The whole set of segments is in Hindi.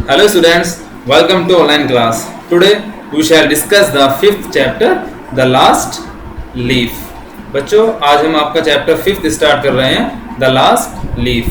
Hello students, welcome to online class. Today we shall discuss the fifth chapter, the last leaf. बच्चों आज हम आपका चैप्टर फिफ्थ स्टार्ट कर रहे हैं, the last leaf.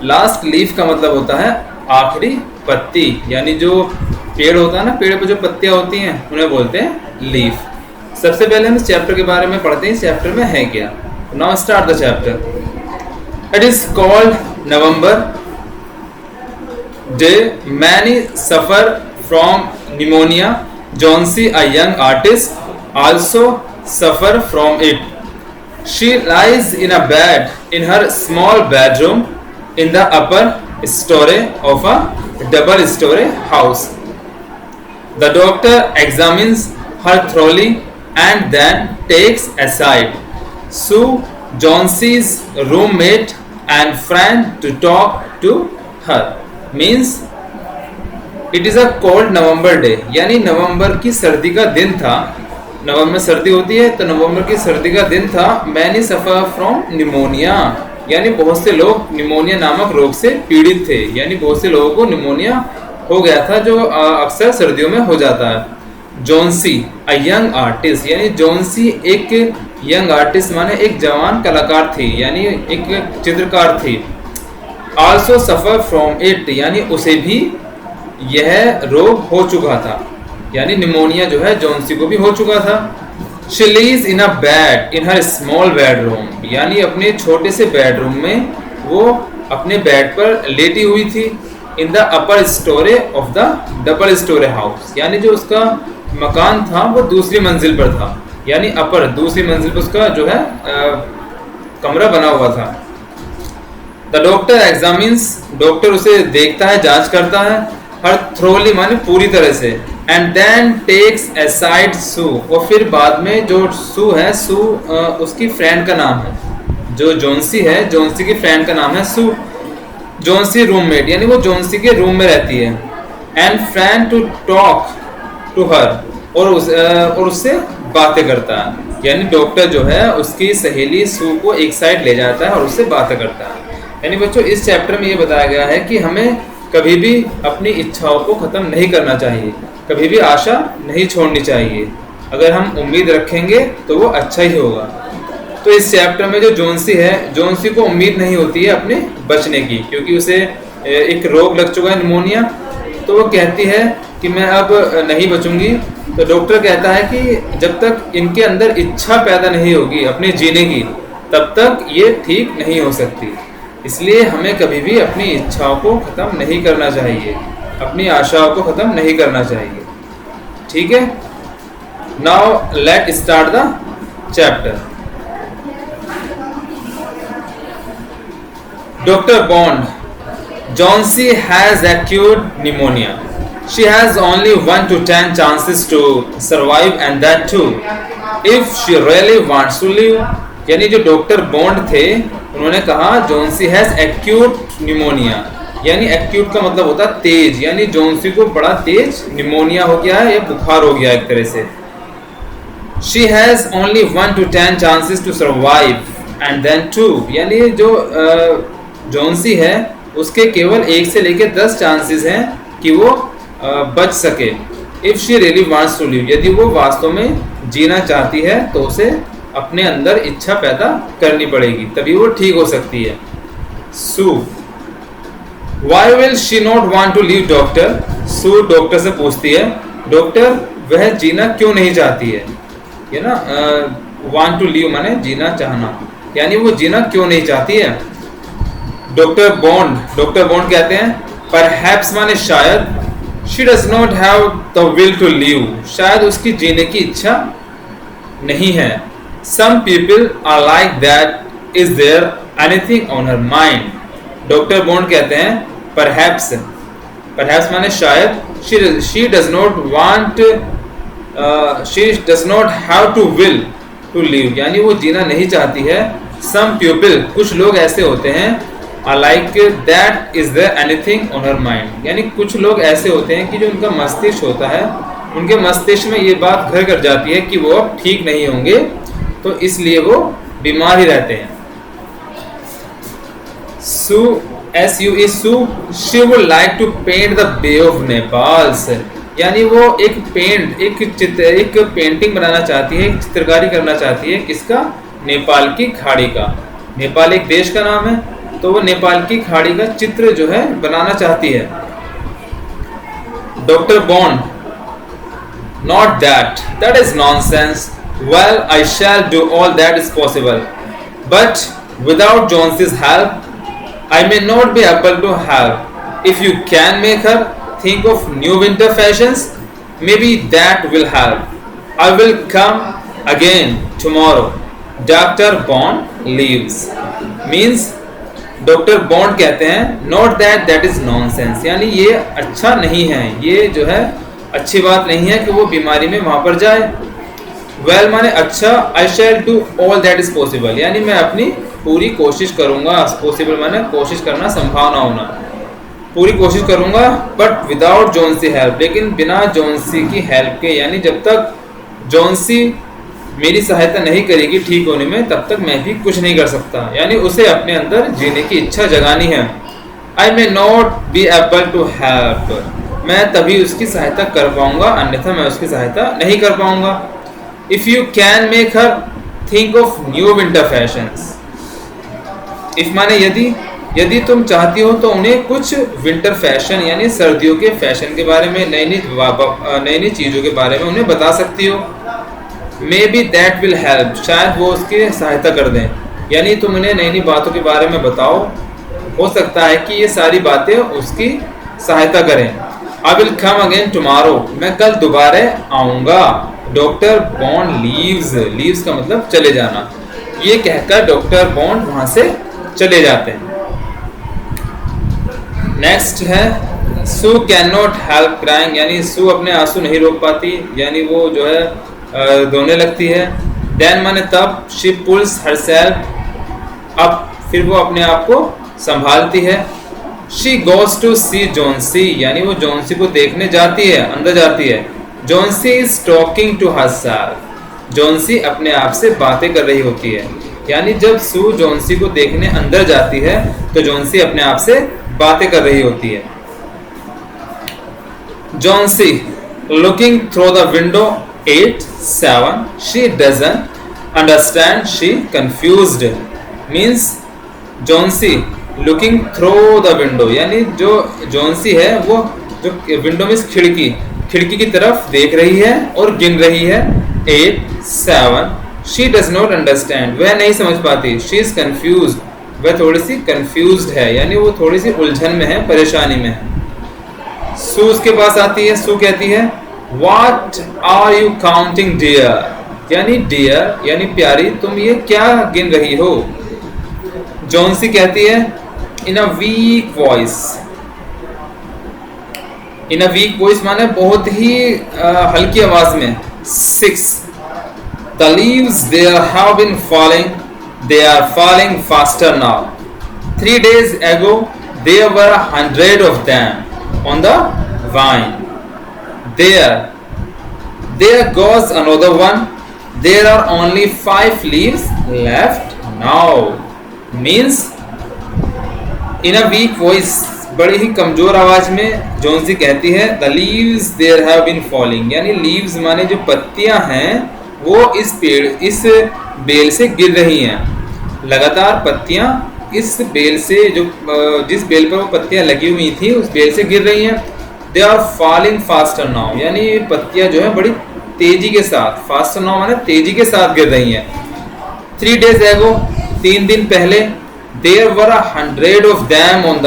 Last leaf का मतलब होता है आखिरी पत्ती, यानी जो पेड़ होता है ना, पेड़ पे जो पत्तियां होती हैं उन्हें बोलते हैं लीफ. सबसे पहले हम इस चैप्टर के बारे में पढ़ते हैं, इस चैप्टर में है क्या. Now start the chapter. It is called November day. Many suffer from pneumonia. Johnsy, a young artist, also suffer from it. She lies in a bed in her small bedroom in the upper story of a double-story house. The doctor examines her thoroughly and then takes aside Sue, Johnsy's roommate and friend, to talk to her. Means it is a cold November day, यानी नवंबर की सर्दी का दिन था. नवंबर में सर्दी होती है, तो नवंबर की सर्दी का दिन था. मैनी सफर फ्रॉम निमोनिया, यानी बहुत से लोग निमोनिया नामक रोग से पीड़ित थे, यानी बहुत से लोगों को निमोनिया हो गया था, जो अक्सर सर्दियों में हो जाता है. जॉन्सी, अ यंग आर्टिस्ट, यानी जॉन्सी एक यंग आर्टिस्ट माने एक जवान कलाकार थी, यानी एक चित्रकार थी. आल्सो सफर फ्रॉम इट, यानी उसे भी यह रोग हो चुका था, यानी निमोनिया जो है जॉन्सी को भी हो चुका था. She lease in a bed in her small bedroom, यानी अपने छोटे से बेडरूम में वो अपने बेड पर लेटी हुई थी. In the upper story of the double storey house, यानी जो उसका मकान था वो दूसरी मंजिल पर था, यानी अपर दूसरी मंजिल पर उसका जो है कमरा बना हुआ था. द डॉक्टर एग्जामिन्स, डॉक्टर उसे देखता है, जांच करता है. हर थ्रोली माने पूरी तरह से. एंड देन टेक्स असाइड सू, और फिर बाद में जो सू है, सू उसकी फ्रेंड का नाम है. जो जॉन्सी है, जॉन्सी की फ्रेंड का नाम है सू. जॉन्सी रूममेट, यानी वो जॉन्सी के रूम में रहती है. And friend to talk to her, और उससे बातें करता है, यानी डॉक्टर जो है उसकी सहेली सू को एक साइड ले जाता है और उससे बातें करता है. यानी बच्चों इस चैप्टर में ये बताया गया है कि हमें कभी भी अपनी इच्छाओं को ख़त्म नहीं करना चाहिए, कभी भी आशा नहीं छोड़नी चाहिए. अगर हम उम्मीद रखेंगे तो वो अच्छा ही होगा. तो इस चैप्टर में जो जॉन्सी है, जॉन्सी को उम्मीद नहीं होती है अपने बचने की, क्योंकि उसे एक रोग लग चुका है, निमोनिया. तो वो कहती है कि मैं अब नहीं बचूंगी. तो डॉक्टर कहता है कि जब तक इनके अंदर इच्छा पैदा नहीं होगी अपने जीने की, तब तक ये ठीक नहीं हो सकती. इसलिए हमें कभी भी अपनी इच्छाओं को ख़त्म नहीं करना चाहिए, अपनी आशाओं को ख़त्म नहीं करना चाहिए. ठीक है. Now let start the chapter. Doctor bond. Johnsy has acute pneumonia. She has only 1 to 10 chances to survive, and that too if she really wants to live. यानी जो डॉक्टर बॉन्ड थे उन्होंने कहा जॉन्सी हैज एक्यूट निमोनिया, यानी एक्यूट का मतलब होता है तेज, यानी जॉन्सी को बड़ा तेज निमोनिया हो गया है या बुखार हो गया एक तरह से. She has only 1 to 10 chances to survive and then 2, यानी जो जॉन्सी है उसके केवल 1 से लेकर 10 चांसेस हैं कि वो बच सके. If she really wants to live, यदि वो वास्तव में जीना चाहती है तो उसे अपने अंदर इच्छा पैदा करनी पड़ेगी, तभी वो ठीक हो सकती है. Sue, why will she not want to live doctor. Sue doctor से पूछती है, डॉक्टर वह जीना क्यों नहीं चाहती है. ये ना वांट टू लिव माने जीना चाहना, यानी वो जीना क्यों नहीं चाहती है. डॉक्टर बॉन्ड कहते हैं परहैप्स माने शायद. She does not have the will to live, शायद उसकी जीने की इच्छा नहीं है. Some people are like that. Is there anything on her mind? Doctor Bond कहते हैं perhaps माने शायद. she does not want she does not have to will to live, यानी वो जीना नहीं चाहती है. Some people, कुछ लोग ऐसे होते हैं, are like that. Is there anything on her mind? यानी कुछ लोग ऐसे होते हैं कि जो उनका मस्तिष्क होता है, उनके मस्तिष्क में ये बात घर कर जाती है कि वो अब ठीक नहीं होंगे, तो इसलिए वो बीमार ही रहते हैं. Sue SUE Sue, she would like to paint the bay of Nepal. यानी वो एक पेंटिंग बनाना चाहती है, एक चित्रकारी करना चाहती है, किसका? नेपाल की खाड़ी का। नेपाल एक देश का नाम है, तो वो नेपाल की खाड़ी का चित्र जो है बनाना चाहती है। Doctor bond, not that is nonsense. Well, I shall do all that is possible, but without Johnsy's help I may not be able to help. If you can make her think of new winter fashions, maybe that will help. I will come again tomorrow. Dr. Bond leaves. Means doctor Bond कहते हैं नॉट दैट इज नॉनसेंस, यानी ये अच्छा नहीं है, ये जो है अच्छी बात नहीं है कि वो बीमारी में वहां पर जाए। वेल माने अच्छा, I shall do all that is possible, यानी मैं अपनी पूरी कोशिश करूंगा। पॉसिबल माने कोशिश करना, संभावना होना, पूरी कोशिश करूंगा, बट विदाउट जॉन्सी हेल्प, लेकिन बिना जॉन्सी की हेल्प के, यानी जब तक जॉन्सी मेरी सहायता नहीं करेगी ठीक होने में, तब तक मैं भी कुछ नहीं कर सकता। यानी उसे अपने अंदर जीने की इच्छा जगानी है। I may not be able to help, मैं तभी उसकी सहायता कर पाऊंगा, अन्यथा मैं उसकी सहायता नहीं कर पाऊंगा। If you can make her think of new winter fashions, if माने यदि तुम चाहती हो तो उन्हें कुछ विंटर फैशन यानी सर्दियों के फैशन के बारे में, नई नई चीज़ों के बारे में उन्हें बता सकती हो। May be that will help, शायद वो उसकी सहायता कर दें, यानी तुम उन्हें नई नई बातों के बारे में बताओ, हो सकता है कि ये सारी बातें उसकी सहायता करें। I will come again tomorrow, मैं कल दोबारा आऊँगा। डॉक्टर बॉन्ड लीव्स का मतलब चले जाना। ये कहकर डॉक्टर बॉन्ड वहाँ से चले जाते हैं। नेक्स्ट है सू कैन नॉट हेल्प क्राइंग, यानी सू अपने आंसू नहीं रोक पाती, यानी वो जो है रोने लगती है। देन माने तब, शी पुल्स हरसेल्फ अप, फिर वो अपने आप को संभालती है। She goes to see Johnsy, यानी वो जॉन्सी को देखने जाती है, अंदर जाती है। Johnsy is talking to herself, Johnsy अपने आप से बातें कर रही होती है। यानी जब सू जॉन्सी को देखने अंदर जाती है तो जॉन्सी अपने आप से बातें कर रही होती है। Johnsy looking through the window 8-7, she doesn't understand, she confused, means Johnsy looking through the window, यानी जो जॉन्सी है वो जो विंडो में खिड़की की तरफ देख रही है और गिन रही है 8-7। शी डज नॉट अंडरस्टैंड, वह नहीं समझ पाती। शी इज कंफ्यूज, वह थोड़ी सी कंफ्यूज्ड है, यानी वो थोड़ी सी उलझन में है, परेशानी में है। सू उसके पास आती है, सू कहती है what are you counting dear, यानी डियर यानी प्यारी, तुम ये क्या गिन रही हो। जॉन्सी कहती है in a weak voice, in a weak voice माने बहुत ही हल्की आवाज में। 6, the leaves there have been falling, they are falling faster now. 3 days ago there were 100 of them on the vine. There goes another one. There are only 5 leaves left now. Means in a weak voice, बड़ी ही कमजोर आवाज में जॉन्सी कहती है the leaves there have been falling, यानी लीव्स माने जो पत्तियां हैं वो इस बेल से गिर रही हैं। लगातार पत्तियां इस बेल से, जो जिस बेल पर वो पत्तियां लगी हुई थी उस बेल से गिर रही हैं। They are falling faster now, यानी पत्तियां जो है बड़ी तेजी के साथ, फास्टर नाउ माने तेजी के साथ गिर रही हैं। 3 days ago, 3 दिन पहले, there were 100 of them on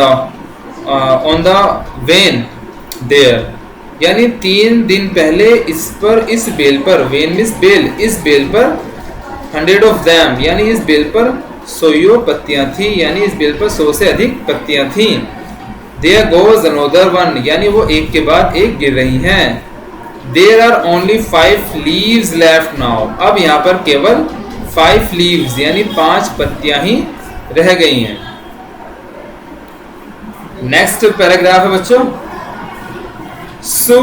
the vine there, यानी 3 दिन पहले इस बेल पर, वेन मींस बेल, इस बेल पर 100 of them, यानी इस बेल पर 100 पत्तियां थी, यानी इस बेल पर 100 से अधिक पत्तियां थी। There goes another one, यानी वो एक के बाद एक गिर रही हैं। There are only 5 leaves left now, अब यहाँ पर केवल 5 leaves यानी 5 पत्तियां ही रह गई हैं। नेक्स्ट पैराग्राफ है बच्चों। So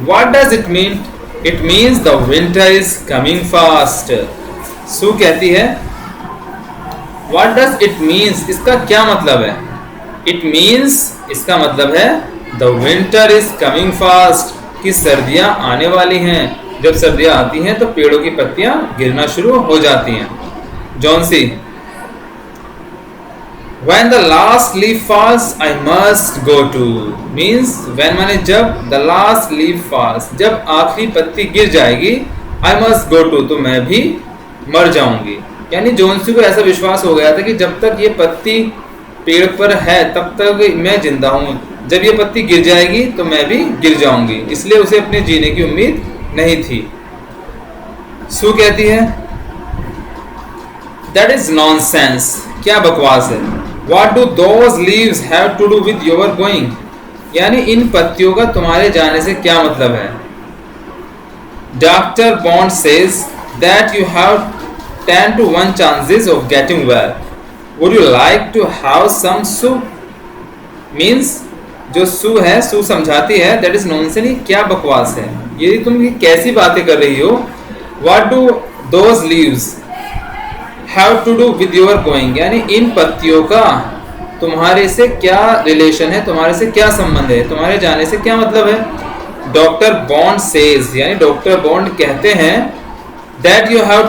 what does it mean? It means the winter is coming fast. सू कहती है what does it means, इसका क्या मतलब है। इट मीन्स, इसका मतलब है the winter is coming fast, कि सर्दियां आने वाली हैं। जब सर्दियां आती हैं तो पेड़ों की पत्तियां गिरना शुरू हो जाती हैं। Johnsy, When the last leaf falls, I must go to, means when माने जब, the last leaf falls, जब आखिरी पत्ती गिर जाएगी, I must go to, तो मैं भी मर जाऊंगी। यानी जोन्सी को ऐसा विश्वास हो गया था कि जब तक ये पत्ती पेड़ पर है तब तक मैं जिंदा हूँ, जब ये पत्ती गिर जाएगी तो मैं भी गिर जाऊंगी, इसलिए उसे अपने जीने की उम्मीद नहीं थी। सू कहती है दैट इज नॉनसेंस, क्या बकवास है। What do those leaves have to do with your going? यानी इन पत्तियों का तुम्हारे जाने से क्या मतलब है। Dr. Bond says that you have 10 to 1 chances of getting well. Would you like to have some soup? Means जो सू है, सू समझाती है that is nonsense, ये क्या बकवास है, ये तुम ये कैसी बातें कर रही हो। What do those leaves have to do with your going? यानी इन पत्तियों का तुम्हारे से क्या रिलेशन है, तुम्हारे से क्या संबंध है, तुम्हारे जाने से क्या मतलब है। डॉक्टर बॉन्ड सेज, यानी डॉक्टर बॉन्ड कहते हैं that you have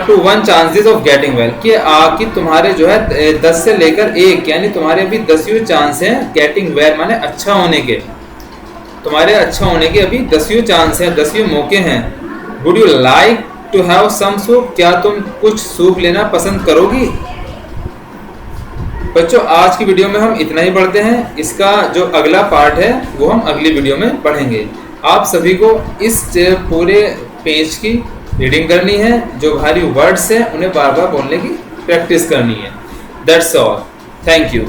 to 1 chances of getting well, कि तुम्हारे जो है 10 से लेकर 1, यानी तुम्हारे अभी 10 चांस हैं गेटिंग वेल माने अच्छा होने के, तुम्हारे अच्छा होने के अभी 10 चांस हैं, 10 मौके हैं। Would you like to have some soup, क्या तुम कुछ सूप लेना पसंद करोगी। बच्चों आज की वीडियो में हम इतना ही पढ़ते हैं, इसका जो अगला पार्ट है वो हम अगली वीडियो में पढ़ेंगे। आप सभी को इस पूरे पेज की रीडिंग करनी है, जो भारी वर्ड्स हैं उन्हें बार बार बोलने की प्रैक्टिस करनी है। That's all, thank you.